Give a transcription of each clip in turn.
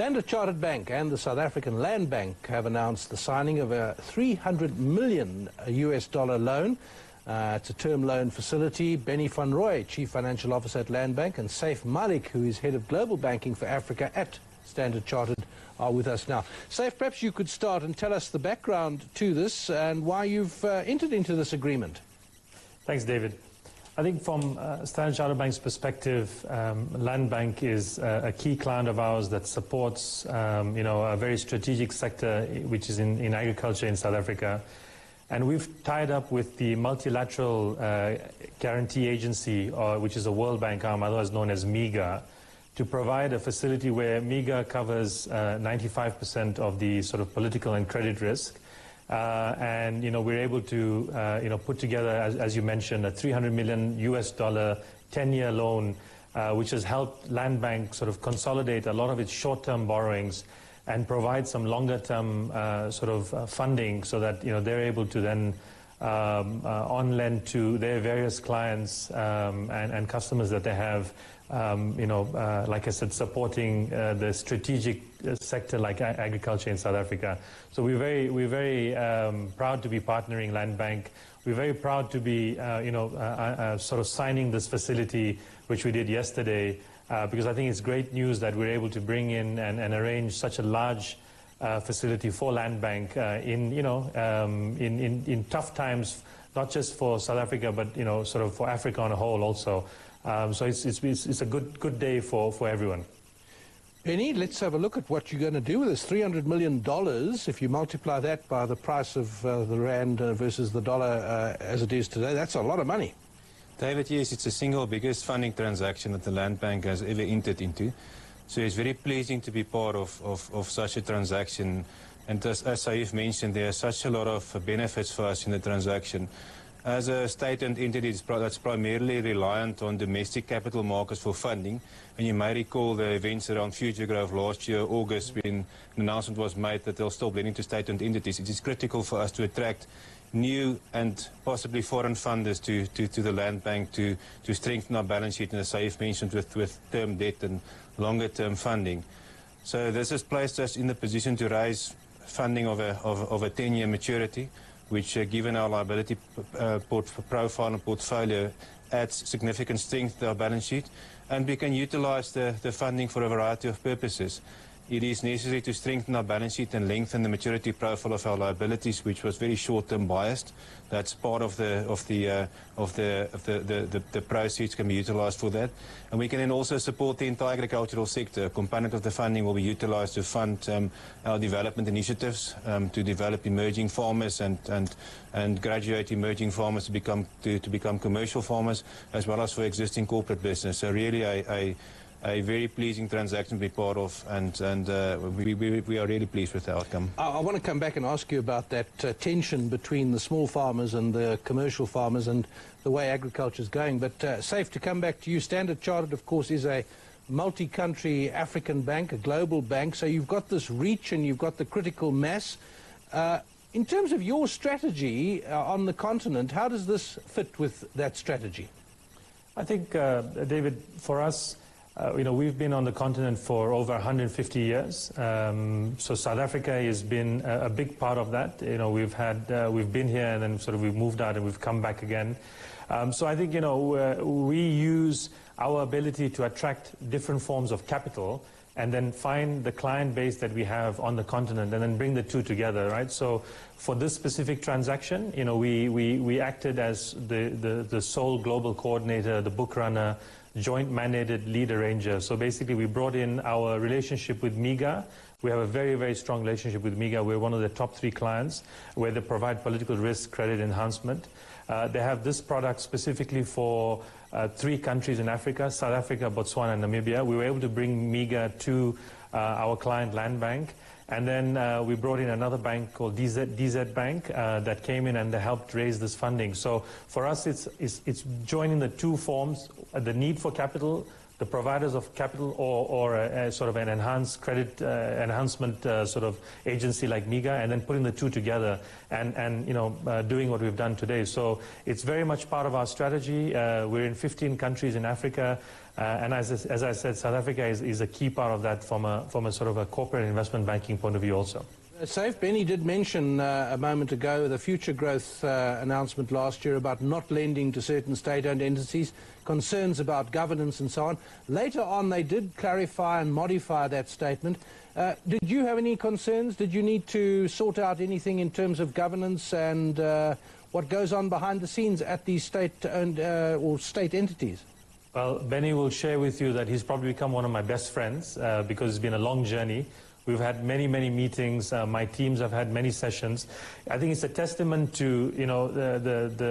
Standard Chartered Bank and the South African Land Bank have announced the signing of a $300 million US loan. It's a term loan facility. Bennie van Rooy, Chief Financial Officer at Land Bank, and Saif Malik, who is Head of Global Banking for Africa at Standard Chartered, are with us now. Saif, perhaps you could start and tell us the background to this and why you've entered into this agreement. Thanks, David. I think from Standard Chartered Bank's perspective, Land Bank is a key client of ours that supports, a very strategic sector, which is in agriculture in South Africa. And we've tied up with the multilateral guarantee agency, which is a World Bank arm, otherwise known as MIGA, to provide a facility where MIGA covers 95% of the sort of political and credit risk. And we're able to put together, as you mentioned, a $300 million US 10-year loan, which has helped Land Bank sort of consolidate a lot of its short-term borrowings and provide some longer-term funding, so that they're able to then on-lend to their various clients and customers that they have. Like I said, supporting the strategic sector like agriculture in South Africa. So we're very proud to be partnering Land Bank. We're very proud to be, sort of signing this facility, which we did yesterday, because I think it's great news that we're able to bring in and arrange such a large facility for Land Bank in tough times, not just for South Africa, but sort of for Africa on a whole also. So it's a good day for everyone. Bennie, let's have a look at what you're going to do with this $300 million. If you multiply that by the price of the rand versus the dollar as it is today, that's a lot of money. David, yes, it's the single biggest funding transaction that the Land Bank has ever entered into. So it's very pleasing to be part of such a transaction. And as Saif mentioned, there are such a lot of benefits for us in the transaction. As a state-owned entity that's primarily reliant on domestic capital markets for funding, and you may recall the events around Future Growth last year, August, when an announcement was made that they'll stop lending to state-owned entities. It is critical for us to attract new and possibly foreign funders to the Land Bank to strengthen our balance sheet, and as Saif mentioned, with term debt and longer-term funding. So this has placed us in the position to raise funding of a 10-year maturity, which, given our liability profile and portfolio, adds significant strength to our balance sheet, and we can utilize the funding for a variety of purposes. It is necessary to strengthen our balance sheet and lengthen the maturity profile of our liabilities, which was very short-term biased. That's part of the proceeds can be utilized for that, and we can then also support the entire agricultural sector. A component of the funding will be utilized to fund our development initiatives, to develop emerging farmers and graduate emerging farmers to become commercial farmers, as well as for existing corporate business. So really a very pleasing transaction to be part of, and we are really pleased with the outcome. I want to come back and ask you about that tension between the small farmers and the commercial farmers and the way agriculture is going. But Saif, to come back to you, Standard Chartered, of course, is a multi-country African bank, a global bank, so you've got this reach and you've got the critical mass. In terms of your strategy on the continent, how does this fit with that strategy? I think, David, for us, we've been on the continent for over 150 years. So South Africa has been a big part of that. We've been here and then sort of we've moved out and we've come back again. So I think, we use our ability to attract different forms of capital and then find the client base that we have on the continent and then bring the two together, right? So for this specific transaction, we acted as the sole global coordinator, the book runner, joint mandated lead arranger. So basically we brought in our relationship with MIGA. We have a very, very strong relationship with MIGA. We're one of the top 3 clients where they provide political risk credit enhancement. They have this product specifically for 3 countries in Africa: South Africa, Botswana, and Namibia. We were able to bring MIGA to our client Land Bank. And then we brought in another bank called DZ Bank that came in and helped raise this funding. So for us, it's joining the two forms, the need for capital, the providers of capital or a sort of an enhanced credit enhancement sort of agency like MIGA, and then putting the two together and doing what we've done today. So it's very much part of our strategy. We're in 15 countries in Africa, and as I said, South Africa is a key part of that from a sort of a corporate investment banking point of view also. Saif, Bennie did mention a moment ago the future growth announcement last year about not lending to certain state-owned entities, concerns about governance and so on. Later on, they did clarify and modify that statement. Did you have any concerns? Did you need to sort out anything in terms of governance and what goes on behind the scenes at these state-owned or state entities? Well, Bennie will share with you that he's probably become one of my best friends because it's been a long journey. We've had many, many meetings. My teams have had many sessions. I think it's a testament to,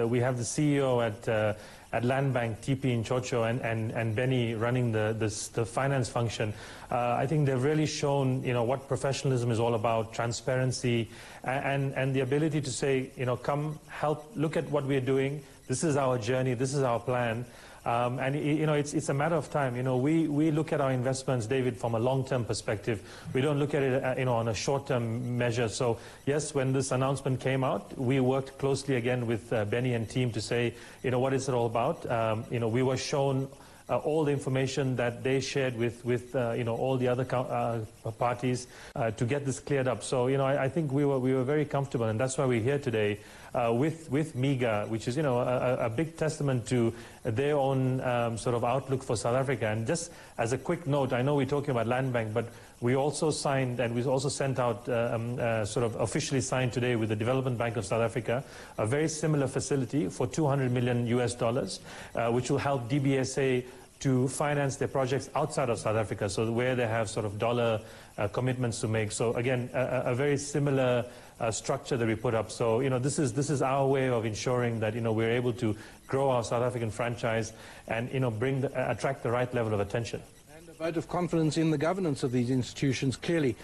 we have the CEO at Land Bank, TP Nchocho, and Bennie running the finance function. I think they've really shown, what professionalism is all about, transparency, and the ability to say, come help, look at what we're doing. This is our journey. This is our plan. It's a matter of time. We look at our investments, David, from a long-term perspective. We don't look at it, on a short-term measure. So, yes, when this announcement came out, we worked closely again with Bennie and team to say, what is it all about? We were shown all the information that they shared with all the other parties to get this cleared up. So, I think we were very comfortable, and that's why we're here today with MIGA, which is, a big testament to their own sort of outlook for South Africa. And just as a quick note, I know we're talking about Land Bank, but we also signed, and we also sent out, sort of officially signed today with the Development Bank of South Africa, a very similar facility for $200 million, which will help DBSA to finance their projects outside of South Africa, so where they have sort of dollar commitments to make. So again, a very similar structure that we put up. So this is our way of ensuring that we're able to grow our South African franchise and attract the right level of attention. And a vote of confidence in the governance of these institutions, clearly.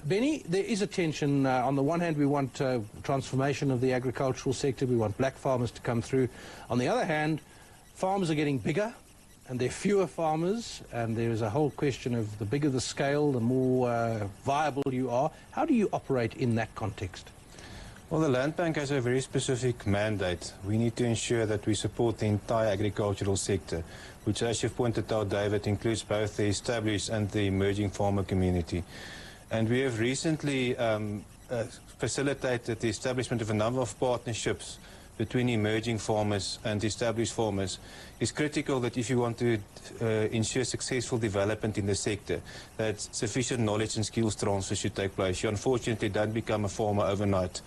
Bennie, there is a tension. On the one hand, we want transformation of the agricultural sector. We want black farmers to come through. On the other hand, farmers are getting bigger, and there are fewer farmers, and there is a whole question of the bigger the scale, the more viable you are. How do you operate in that context? Well, the Land Bank has a very specific mandate. We need to ensure that we support the entire agricultural sector, which, as you've pointed out, David, includes both the established and the emerging farmer community. And we have recently facilitated the establishment of a number of partnerships between emerging farmers and established farmers. It's critical that if you want to ensure successful development in the sector, that sufficient knowledge and skills transfer should take place. You unfortunately don't become a farmer overnight.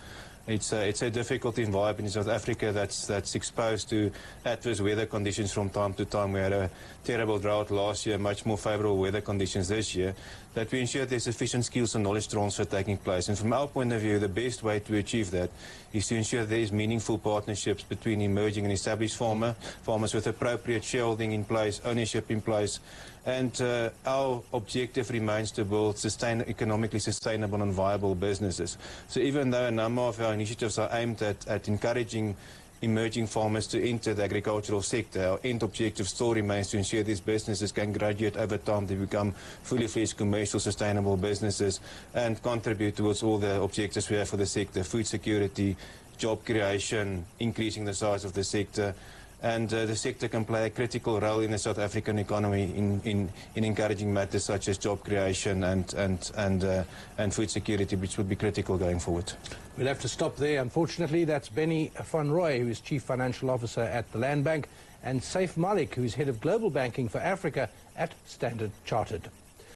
It's a difficult environment in South Africa that's exposed to adverse weather conditions from time to time. We had a terrible drought last year, much more favorable weather conditions this year, that we ensure there's sufficient skills and knowledge transfer taking place. And from our point of view, the best way to achieve that is to ensure there is meaningful partnerships between emerging and established farmers with appropriate shareholding in place, ownership in place. And our objective remains to build economically sustainable and viable businesses. So even though a number of our initiatives are aimed at encouraging emerging farmers to enter the agricultural sector, our end objective still remains to ensure these businesses can graduate over time to become fully fledged commercial sustainable businesses and contribute towards all the objectives we have for the sector: food security, job creation, increasing the size of the sector. And the sector can play a critical role in the South African economy in encouraging matters such as job creation and food security, which would be critical going forward. We'll have to stop there. Unfortunately, that's Bennie van Rooy, who is Chief Financial Officer at the Land Bank, and Saif Malik, who is Head of Global Banking for Africa at Standard Chartered.